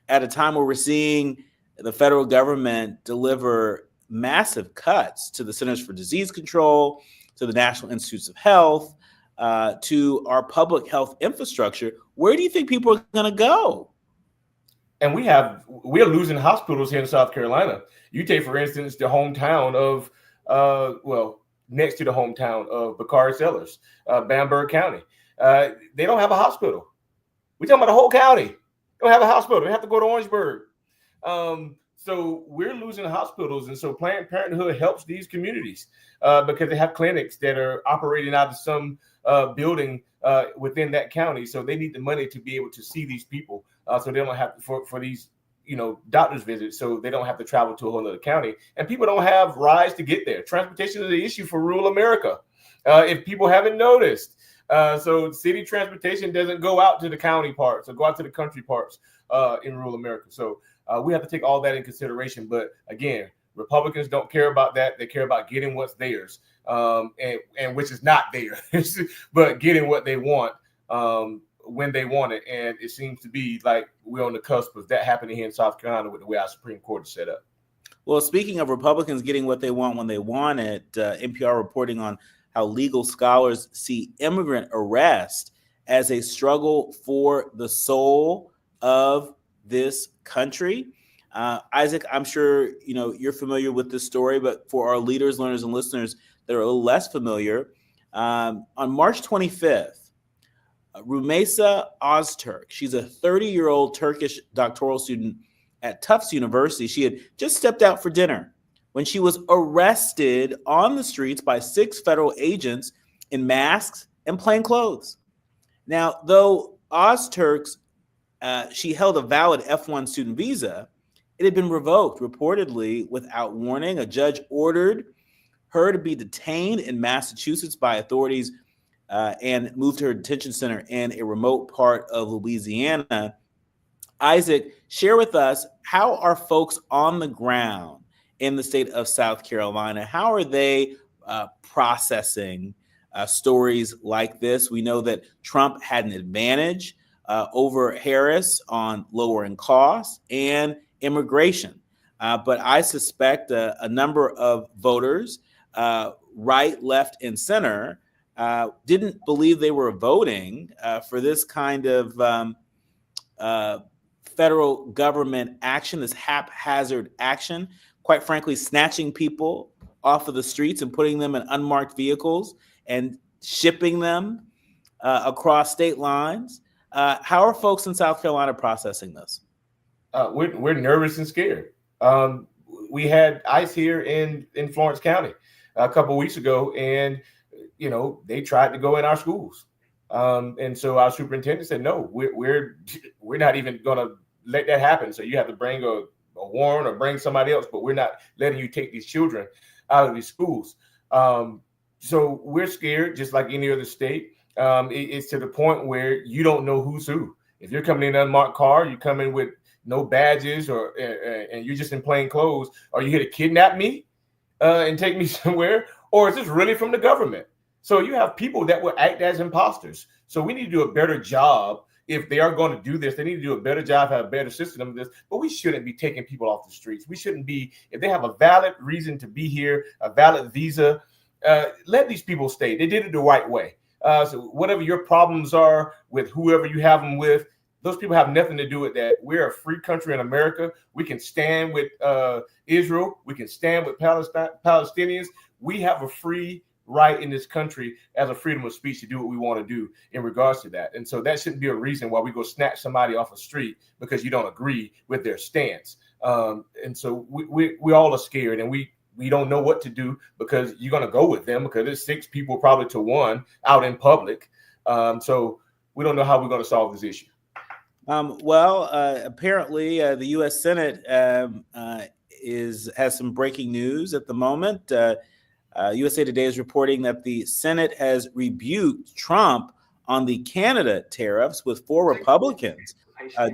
at a time where we're seeing the federal government deliver massive cuts to the Centers for Disease Control, to the National Institutes of Health, to our public health infrastructure, where do you think people are going to go? And we're losing hospitals here in South Carolina. You take, for instance, the hometown of, next to the hometown of Bakari Sellers, Bamberg County. They don't have a hospital. We're talking about the whole county. They don't have a hospital. They have to go to Orangeburg. So we're losing hospitals. And so Planned Parenthood helps these communities because they have clinics that are operating out of some building within that county. So they need the money to be able to see these people. So they don't have for these, doctor's visits. So they don't have to travel to a whole other county. And people don't have rides to get there. Transportation is an issue for rural America. If people haven't noticed. So city transportation doesn't go out to the county parts or go out to the country parts in rural America. So we have to take all that in consideration. But again, Republicans don't care about that. They care about getting what's theirs, and which is not theirs, but getting what they want when they want it. And it seems to be like we're on the cusp of that happening here in South Carolina with the way our Supreme Court is set up. Well, speaking of Republicans getting what they want when they want it, NPR reporting on how legal scholars see immigrant arrest as a struggle for the soul of this country. Isaac, I'm sure you're familiar with this story, but for our leaders, learners, and listeners that are a little less familiar, on March 25th, Rumeysa Öztürk, she's a 30-year-old Turkish doctoral student at Tufts University. She had just stepped out for dinner when she was arrested on the streets by 6 federal agents in masks and plain clothes. Now, though Öztürk's she held a valid F1 student visa, it had been revoked reportedly without warning. A judge ordered her to be detained in Massachusetts by authorities and moved to her detention center in a remote part of Louisiana. Isaac, share with us, how are folks on the ground in the state of South Carolina? How are they processing stories like this? We know that Trump had an advantage over Harris on lowering costs and immigration. But I suspect a number of voters, right, left, and center, didn't believe they were voting for this kind of federal government action, this haphazard action, quite frankly, snatching people off of the streets and putting them in unmarked vehicles and shipping them across state lines. How are folks in South Carolina processing this? We're nervous and scared. We had ICE here in Florence County a couple of weeks ago, and they tried to go in our schools. And so our superintendent said, no, we're not even going to let that happen. So you have to bring a warrant or bring somebody else, but we're not letting you take these children out of these schools. So we're scared, just like any other state. It's to the point where you don't know who's who. If you're coming in an unmarked car, you come in with no badges, and you're just in plain clothes. Are you here to kidnap me and take me somewhere? Or is this really from the government? So you have people that will act as imposters. So we need to do a better job. If they are going to do this, they need to do a better job, have a better system of this. But we shouldn't be taking people off the streets. We shouldn't be, if they have a valid reason to be here, a valid visa, let these people stay. They did it the right way. So whatever your problems are with whoever you have them with, those people have nothing to do with that. We're a free country in America. We can stand with Israel. We can stand with Palestinians. We have a free right in this country as a freedom of speech to do what we want to do in regards to that. And so that shouldn't be a reason why we go snatch somebody off a street because you don't agree with their stance. And so we all are scared, and we don't know what to do because you're going to go with them because there's 6 people probably to 1 out in public. So we don't know how we're going to solve this issue. Apparently the U.S. Senate has some breaking news at the moment. USA Today is reporting that the Senate has rebuked Trump on the Canada tariffs, with 4 Republicans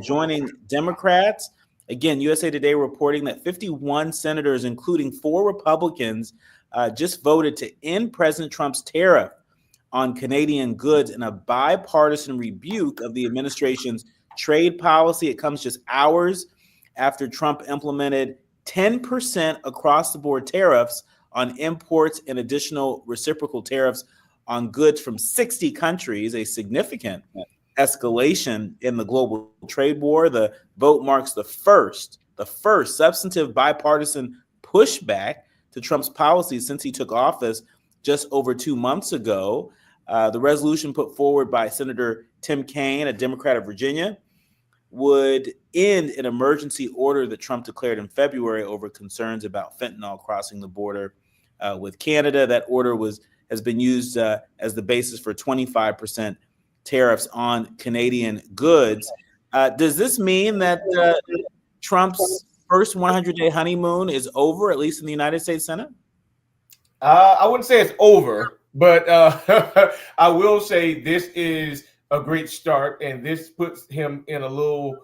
joining Democrats. Again, USA Today reporting that 51 senators, including 4 Republicans, just voted to end President Trump's tariff on Canadian goods in a bipartisan rebuke of the administration's trade policy. It comes just hours after Trump implemented 10% across-the-board tariffs on imports and additional reciprocal tariffs on goods from 60 countries, a significant escalation in the global trade war. The vote marks the first substantive bipartisan pushback to Trump's policies since he took office just over 2 months ago. The resolution put forward by Senator Tim Kaine, a Democrat of Virginia, would end an emergency order that Trump declared in February over concerns about fentanyl crossing the border with Canada. That order has been used as the basis for 25% tariffs on Canadian goods. Does this mean that Trump's first 100-day honeymoon is over, at least in the United States Senate? I wouldn't say it's over, but I will say this is a great start, and this puts him in a little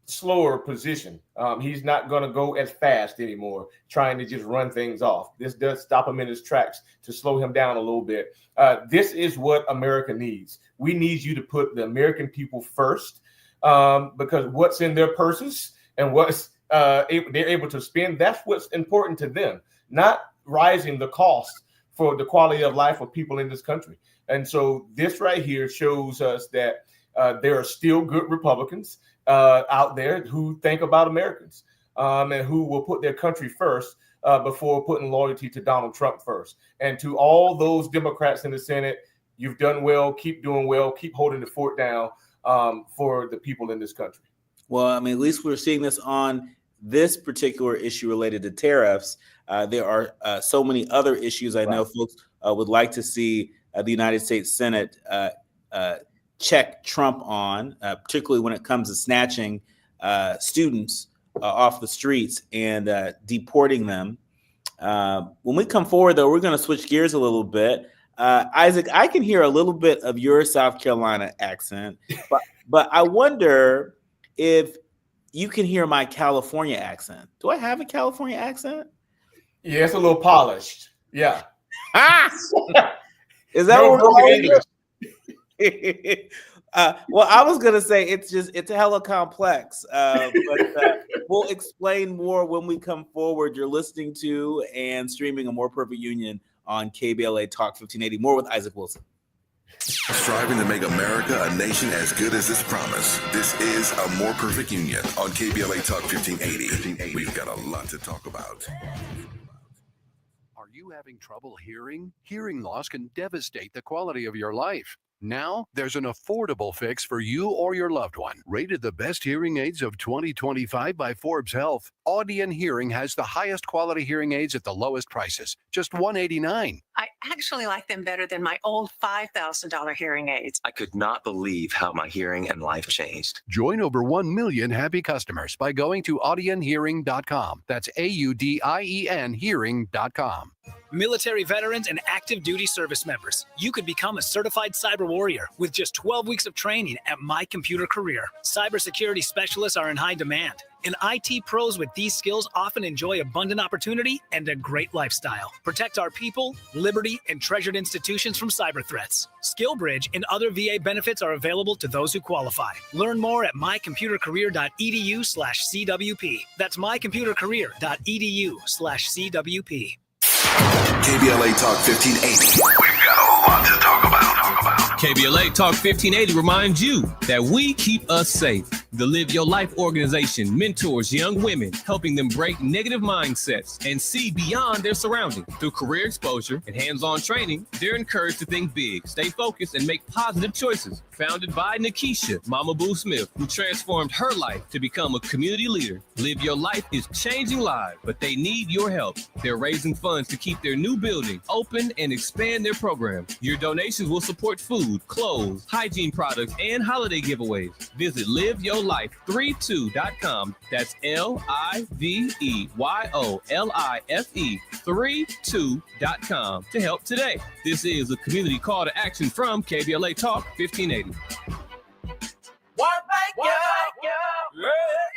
slower position. He's not going to go as fast anymore, trying to just run things off. This does stop him in his tracks to slow him down a little bit. This is what America needs. We need you to put the American people first, because what's in their purses and what's they're able to spend. That's what's important to them, not rising the cost for the quality of life of people in this country. And so this right here shows us that there are still good Republicans out there who think about Americans and who will put their country first before putting loyalty to Donald Trump first. And to all those Democrats in the Senate, you've done well, keep doing well, keep holding the fort down for the people in this country. Well, I mean, at least we're seeing this on this particular issue related to tariffs. There are so many other issues I know folks would like to see the United States Senate check Trump on, particularly when it comes to snatching students off the streets and deporting them. When we come forward, though, we're going to switch gears a little bit. Isaac, I can hear a little bit of your South Carolina accent, but I wonder if you can hear my California accent. Do I have a California accent? Yeah, it's a little polished. Yeah. Is that what we're English? Well, I was gonna say it's hella complex, but we'll explain more when we come forward. You're listening to and streaming A More Perfect Union on KBLA Talk 1580. More with Isaac Wilson. Striving to make America a nation as good as its promise. This is A More Perfect Union on KBLA Talk 1580. We've got a lot to talk about. Are you having trouble hearing? Hearing loss can devastate the quality of your life. Now, there's an affordable fix for you or your loved one. Rated the best hearing aids of 2025 by Forbes Health, Audion Hearing has the highest quality hearing aids at the lowest prices, just $189. I actually like them better than my old $5,000 hearing aids. I could not believe how my hearing and life changed. Join over 1 million happy customers by going to audionhearing.com. That's AUDIEN hearing.com. Military veterans and active duty service members, you could become a certified cyber warrior with just 12 weeks of training at My Computer Career. Cybersecurity specialists are in high demand, and IT pros with these skills often enjoy abundant opportunity and a great lifestyle. Protect our people, liberty, and treasured institutions from cyber threats. SkillBridge and other VA benefits are available to those who qualify. Learn more at mycomputercareer.edu/CWP. That's mycomputercareer.edu/CWP. KBLA Talk 1580. We've got a lot to talk about. KBLA Talk 1580 reminds you that we keep us safe. The Live Your Life organization mentors young women, helping them break negative mindsets and see beyond their surroundings. Through career exposure and hands-on training, they're encouraged to think big, stay focused, and make positive choices. Founded by Nikisha Mama Boo Smith, who transformed her life to become a community leader. Live Your Life is changing lives, but they need your help. They're raising funds to keep their new building open and expand their program. Your donations will support food, clothes, hygiene products, and holiday giveaways. Visit liveyourlife32.com. That's LIVEYOLIFE32.com to help today. This is a community call to action from KBLA Talk 1580.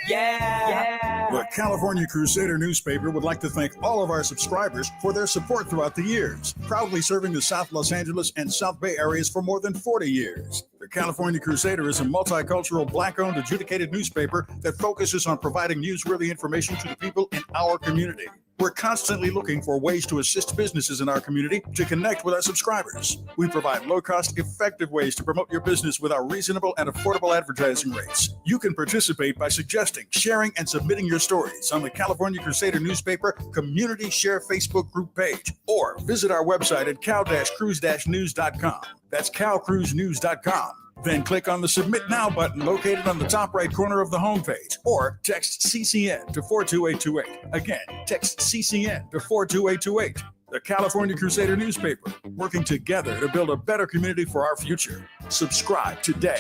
Yeah. The California Crusader newspaper would like to thank all of our subscribers for their support throughout the years, proudly serving the South Los Angeles and South Bay areas for more than 40 years. The California Crusader is a multicultural, Black-owned, adjudicated newspaper that focuses on providing newsworthy information to the people in our community. We're constantly looking for ways to assist businesses in our community to connect with our subscribers. We provide low-cost, effective ways to promote your business with our reasonable and affordable advertising rates. You can participate by suggesting, sharing, and submitting your stories on the California Crusader newspaper Community Share Facebook group page, or visit our website at cal-cruise-news.com. That's cal-cruise-news.com. Then click on the Submit Now button located on the top right corner of the homepage, or text CCN to 42828. Again, text CCN to 42828. The California Crusader newspaper, working together to build a better community for our future. Subscribe today.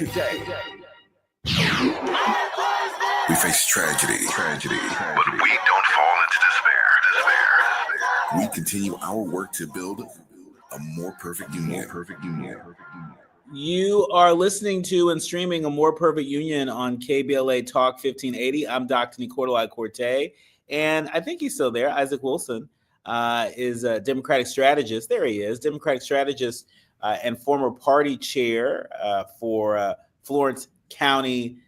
We face tragedy, but we don't fall into despair. We continue our work to build a more perfect union. You are listening to and streaming A More Perfect Union on KBLA Talk 1580. I'm Dr. Nii-Quartelai Quartey, and I think he's still there. Isaac Wilson is a Democratic strategist. There he is, Democratic strategist and former party chair for Florence County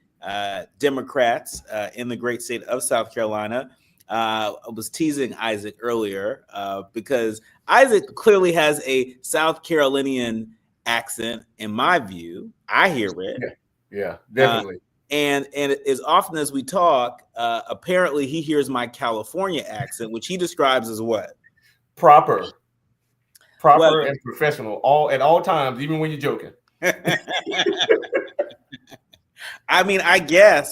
Democrats in the great state of South Carolina. I was teasing Isaac earlier because Isaac clearly has a South Carolinian accent, in my view. I hear it. Yeah, definitely. And as often as we talk, apparently he hears my California accent, which he describes as what? Proper and professional, at all times, even when you're joking. I mean, I guess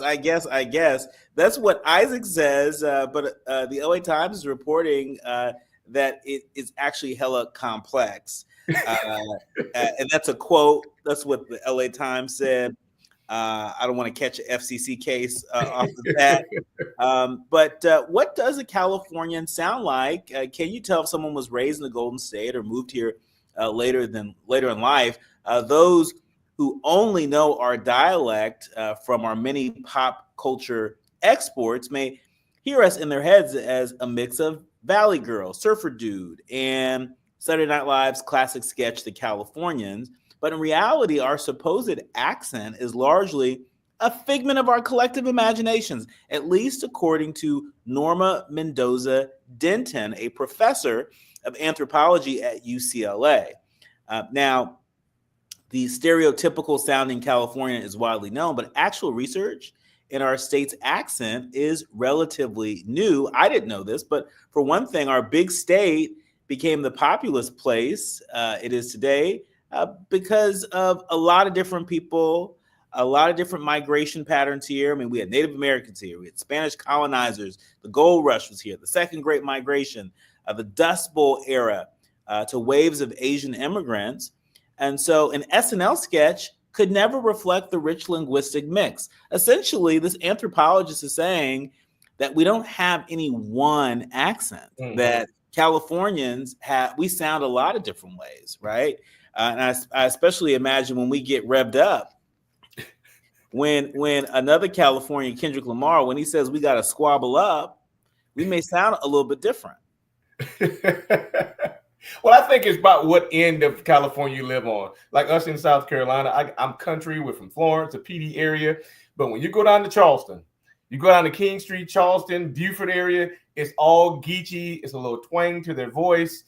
that's what Isaac says. But the LA Times is reporting that it is actually hella complex, and that's a quote. That's what the LA Times said. I don't want to catch an FCC case off of that. But what does a Californian sound like? Can you tell if someone was raised in the Golden State or moved here later in life? Those who only know our dialect from our many pop culture exports may hear us in their heads as a mix of Valley Girl, Surfer Dude, and Saturday Night Live's classic sketch, The Californians. But in reality, our supposed accent is largely a figment of our collective imaginations, at least according to Norma Mendoza Denton, a professor of anthropology at UCLA. Now, the stereotypical sounding Californian is widely known, but actual research in our state's accent is relatively new. I didn't know this, but for one thing, our big state became the populous place it is today because of a lot of different people, a lot of different migration patterns here. I mean, we had Native Americans here, we had Spanish colonizers, the gold rush was here, the Second Great Migration, the Dust Bowl era, to waves of Asian immigrants. And so an SNL sketch could never reflect the rich linguistic mix. Essentially, this anthropologist is saying that we don't have any one accent, that Californians we sound a lot of different ways, right? And I especially imagine when we get revved up, when another Californian, Kendrick Lamar, when he says we got to squabble up, we may sound a little bit different. Well, I think it's about what end of California you live on. Like us in South Carolina, I'm country. We're from Florence, the PD area. But when you go down to Charleston, you go down to King Street, Charleston, Beaufort area, it's all geeky. It's a little twang to their voice.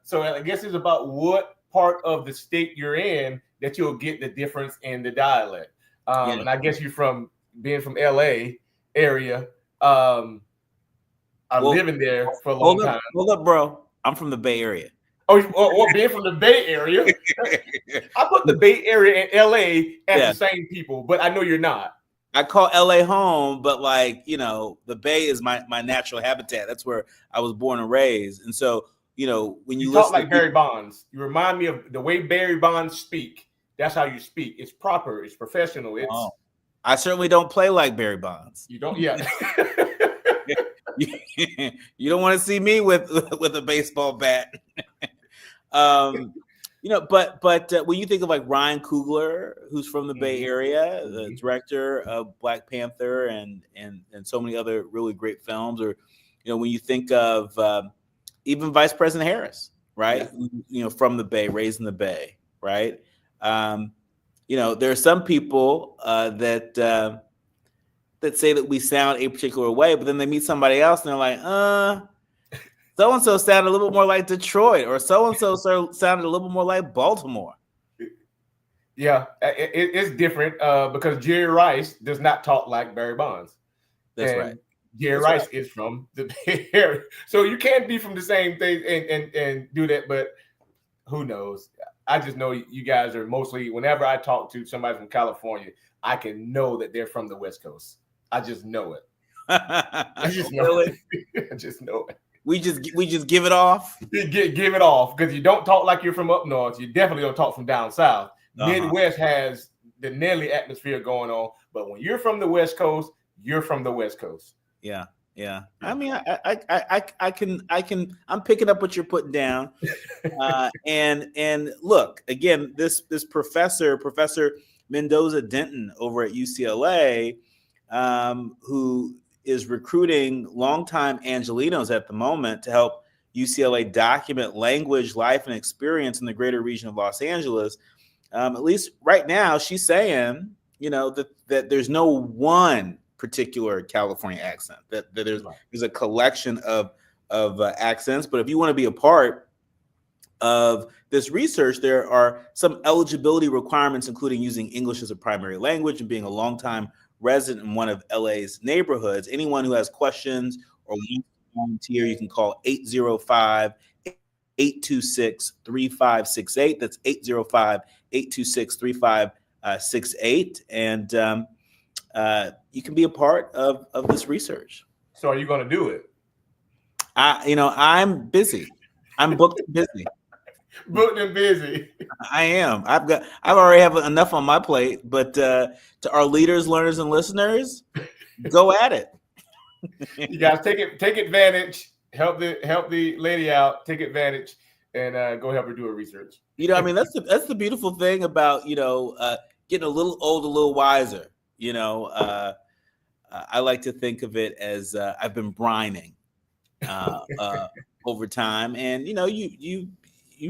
So I guess it's about what part of the state you're in that you'll get the difference in the dialect. And I guess you're being from LA area. I'm living there for a long time. Hold up, bro. I'm from the Bay Area. Oh, being from the Bay Area. I put the Bay Area and LA as the same people, but I know you're not. I call LA home, but the Bay is my natural habitat. That's where I was born and raised. And so, when you talk like Barry Bonds, you remind me of the way Barry Bonds speak. That's how you speak. It's proper. It's professional. I certainly don't play like Barry Bonds. You don't, yeah. You don't want to see me with a baseball bat. But when you think of like Ryan Coogler, who's from the Bay Area, the director of Black Panther and so many other really great films, or when you think of even Vice President Harris, right? From the Bay, raised in the Bay, right? There are some people that say that we sound a particular way, but then they meet somebody else and they're like, so-and-so sounded a little bit more like Detroit, or so-and-so sounded a little bit more like Baltimore. Yeah, it's different because Jerry Rice does not talk like Barry Bonds. That's right. Jerry Rice is from the Bay Area. So you can't be from the same thing and do that, but who knows? I just know you guys are mostly, whenever I talk to somebody from California, I can know that they're from the West Coast. I just know it. I just know it. I just know it. We just give it off. Give it off because you don't talk like you're from up north. You definitely don't talk from down south. Midwest has the Nelly atmosphere going on, but when you're from the West Coast, you're from the West Coast. Yeah. I mean, I can. I'm picking up what you're putting down. And look, again, this Professor Mendoza Denton over at UCLA, who is recruiting longtime Angelenos at the moment to help UCLA document language, life, and experience in the greater region of Los Angeles. At least right now, she's saying that there's no one particular California accent, that there's a collection of accents. But if you want to be a part of this research, there are some eligibility requirements, including using English as a primary language and being a longtime resident in one of LA's neighborhoods. Anyone who has questions or wants to volunteer, you can call 805-826-3568. That's 805-826-3568. And you can be a part of this research. So are you going to do it? I'm busy. I'm booked and busy. Booked and busy. I am. I've already have enough on my plate, but to our leaders, learners, and listeners, go at it. You guys take advantage. Help the lady out. Take advantage and go help her do her research. That's the beautiful thing about getting a little old, a little wiser. I like to think of it as I've been brining over time, and you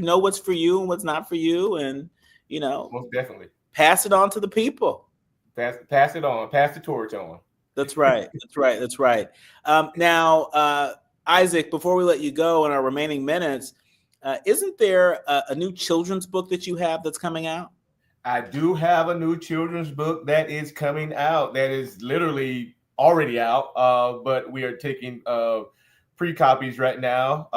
know what's for you and what's not for you, and most definitely pass it on to the people. Pass it on. Pass the torch on. That's right. That's right. Now, Isaac, before we let you go in our remaining minutes, isn't there a new children's book that you have that's coming out? I do have a new children's book that is coming out. That is literally already out, but we are taking pre-copies right now.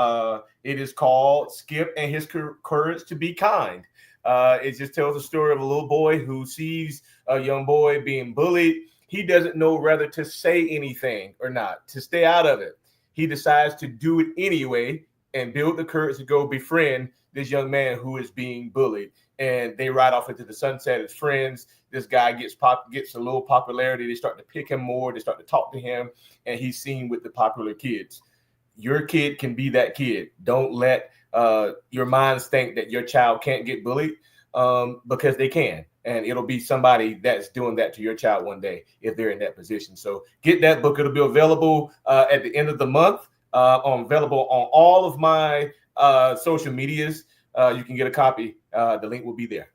It is called Skip and His Courage to Be Kind. It just tells the story of a little boy who sees a young boy being bullied. He doesn't know whether to say anything or not, to stay out of it. He decides to do it anyway and build the courage to go befriend this young man who is being bullied. And they ride off into the sunset as friends. This guy gets a little popularity. They start to pick him more. They start to talk to him, and he's seen with the popular kids. Your kid can be that kid. Don't let your minds think that your child can't get bullied, because they can. And it'll be somebody that's doing that to your child one day if they're in that position. So get that book. It'll be available at the end of the month. Available on all of my social medias. You can get a copy. The link will be there.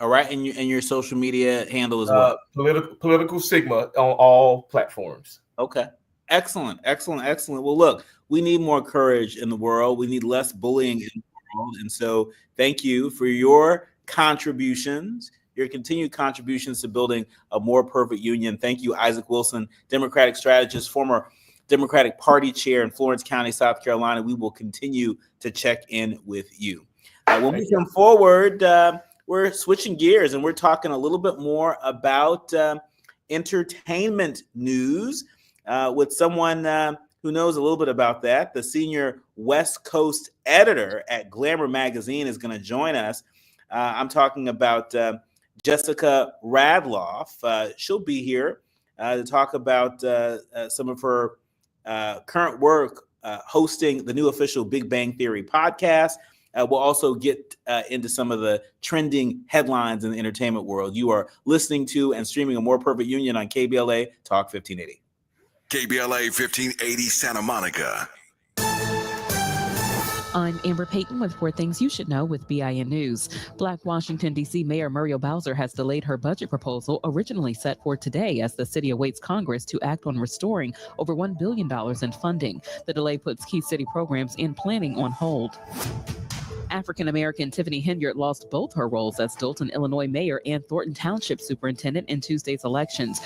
All right, and your social media handle as well. Political Sigma on all platforms. Okay, excellent. Well, look, we need more courage in the world. We need less bullying in the world, and so thank you for your contributions, your continued contributions to building a more perfect union. Thank you, Isaac Wilson, Democratic strategist, former Democratic Party chair in Florence County, South Carolina. We will continue to check in with you. When we come forward, we're switching gears and we're talking a little bit more about entertainment news with someone who knows a little bit about that. The senior West Coast editor at Glamour Magazine is going to join us. I'm talking about Jessica Radloff. She'll be here to talk about some of her current work hosting the new official Big Bang Theory podcast. We'll also get into some of the trending headlines in the entertainment world. You are listening to and streaming A More Perfect Union on KBLA Talk 1580. KBLA 1580 Santa Monica. I'm Amber Payton with 4 Things You Should Know with BIN News. Black Washington, D.C. Mayor Muriel Bowser has delayed her budget proposal originally set for today as the city awaits Congress to act on restoring over $1 billion in funding. The delay puts key city programs and planning on hold. African-American Tiffany Henyard lost both her roles as Dalton, Illinois mayor and Thornton Township superintendent in Tuesday's elections.